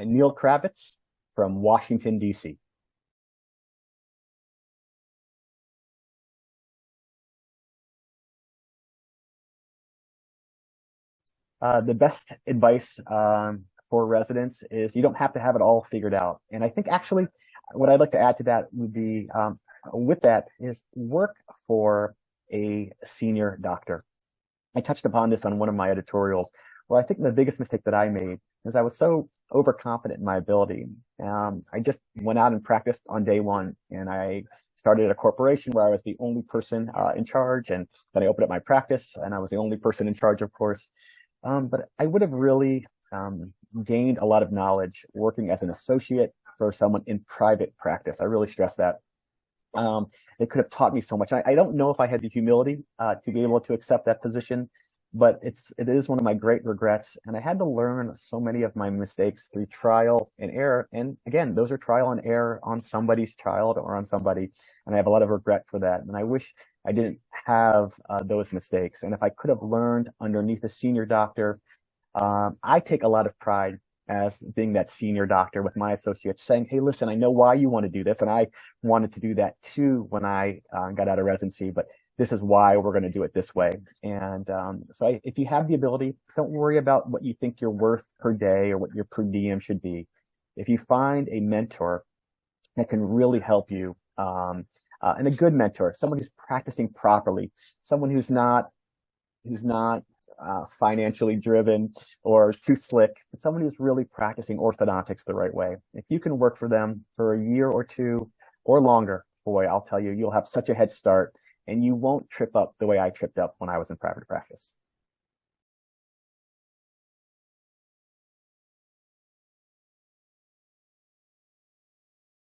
Neal Kravitz from Washington, D.C. The best advice for residents is you don't have to have it all figured out. And I think actually what I'd like to add to that would be with that is work for a senior doctor. I touched upon this on one of my editorials where I think the biggest mistake that I made is I was so overconfident in my ability. I just went out and practiced on day one, and I started at a corporation where I was the only person in charge, and then I opened up my practice, and I was the only person in charge, of course. But I would have really gained a lot of knowledge working as an associate for someone in private practice. I really stress that. It could have taught me so much. I don't know if I had the humility to be able to accept that position, but it is one of my great regrets. And I had to learn so many of my mistakes through trial and error. And again, those are trial and error on somebody's child or on somebody. And I have a lot of regret for that. And I wish I didn't have those mistakes. And if I could have learned underneath a senior doctor, I take a lot of pride as being that senior doctor with my associates saying, hey, listen, I know why you want to do this. And I wanted to do that too when I got out of residency, but this is why we're going to do it this way. And if you have the ability, don't worry about what you think you're worth per day or what your per diem should be. If you find a mentor that can really help you, and a good mentor, someone who's practicing properly, someone who's not financially driven or too slick, but someone who's really practicing orthodontics the right way. If you can work for them for a year or two or longer, boy, I'll tell you, you'll have such a head start and you won't trip up the way I tripped up when I was in private practice.